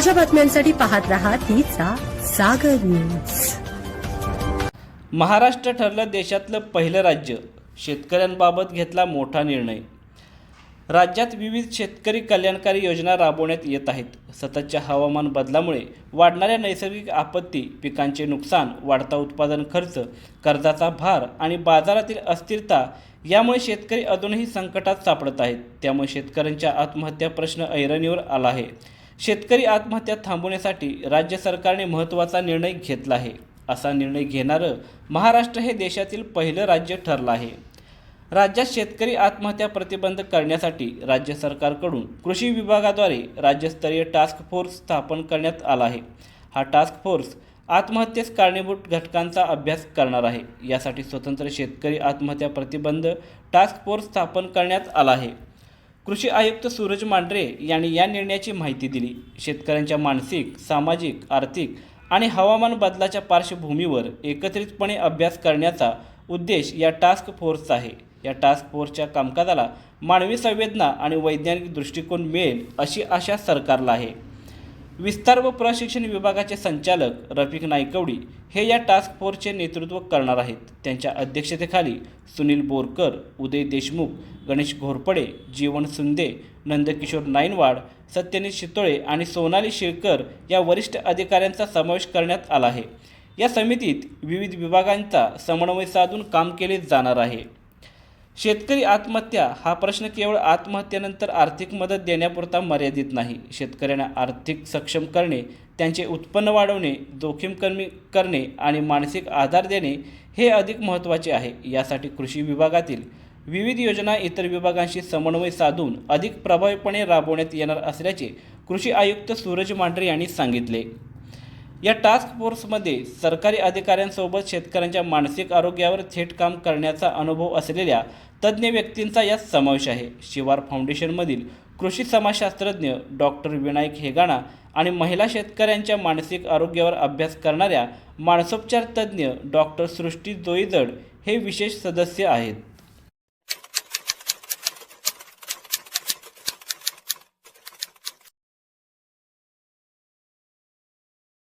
ताज्या बातम्यांसाठी पाहत रहा तिचा सागर न्यूज। महाराष्ट्र ठरलं देशातलं पहिलं राज्य, शेतकऱ्यांबाबत घेतला मोठा निर्णय। राज्यात विविध शेतकरी कल्याणकारी योजना राबवण्यात येत आहेत। सततच्या हवामान बदलामुळे वाढणाऱ्या नैसर्गिक आपत्ती, पिकांचे नुकसान, वाढता उत्पादन खर्च, कर्जाचा भार आणि बाजारातील अस्थिरता यामुळे शेतकरी अजूनही संकटात सापडत आहेत। त्यामुळे शेतकऱ्यांच्या आत्महत्या प्रश्न ऐरणीवर आला आहे। शेतकरी आत्महत्या थांबवण्यासाठी राज्य सरकारने महत्त्वाचा निर्णय घेतला आहे। असा निर्णय घेणारं महाराष्ट्र हे देशातील पहिलं राज्य ठरलं आहे। राज्यात शेतकरी आत्महत्या प्रतिबंध करण्यासाठी राज्य सरकारकडून कृषी विभागाद्वारे राज्यस्तरीय टास्क फोर्स स्थापन करण्यात आला आहे। हा टास्क फोर्स आत्महत्येस कारणीभूत घटकांचा अभ्यास करणार आहे। यासाठी स्वतंत्र शेतकरी आत्महत्या प्रतिबंध टास्क फोर्स स्थापन करण्यात आला आहे। कृषी आयुक्त सूरज मांढरे यांनी या निर्णयाची माहिती दिली। शेतकऱ्यांच्या मानसिक, सामाजिक, आर्थिक आणि हवामान बदलाच्या पार्श्वभूमीवर एकत्रितपणे अभ्यास करण्याचा उद्देश या टास्क फोर्सचा आहे। या टास्क फोर्सच्या कामकाजाला मानवी संवेदना आणि वैज्ञानिक दृष्टिकोन मिळेल अशी आशा सरकारला आहे। विस्तार व प्रशिक्षण विभागाचे संचालक रफिक नायकवडी हे या टास्क फोर्सचे नेतृत्व करणार आहेत। त्यांच्या अध्यक्षतेखाली सुनील बोरकर, उदय देशमुख, गणेश घोरपडे, जीवन सुंदे, नंदकिशोर नाईनवाड, सत्यनील शितोळे आणि सोनाली शिळकर या वरिष्ठ अधिकाऱ्यांचा समावेश करण्यात आला आहे। या समितीत विविध विभागांचा समन्वय साधून काम केले जाणार आहे। शेतकरी आत्महत्या हा प्रश्न केवळ आत्महत्येनंतर आर्थिक मदत देण्यापुरता मर्यादित नाही। शेतकऱ्यांना आर्थिक सक्षम करणे, त्यांचे उत्पन्न वाढवणे, जोखीम कमी करणे आणि मानसिक आधार देणे हे अधिक महत्त्वाचे आहे। यासाठी कृषी विभागातील विविध योजना इतर विभागांशी समन्वय साधून अधिक प्रभावीपणे राबवण्यात येणार असल्याचे कृषी आयुक्त सूरज मांढरे यांनी सांगितले। या टास्क फोर्समध्ये सरकारी अधिकाऱ्यांसोबत शेतकऱ्यांच्या मानसिक आरोग्यावर थेट काम करण्याचा अनुभव असलेल्या तज्ज्ञ व्यक्तींचा यात समावेश आहे। शिवार फाउंडेशनमधील कृषी समाजशास्त्रज्ञ डॉक्टर विनायक हेगाणा आणि महिला शेतकऱ्यांच्या मानसिक आरोग्यावर अभ्यास करणाऱ्या मानसोपचार तज्ज्ञ डॉक्टर सृष्टी जोईजड हे विशेष सदस्य आहेत।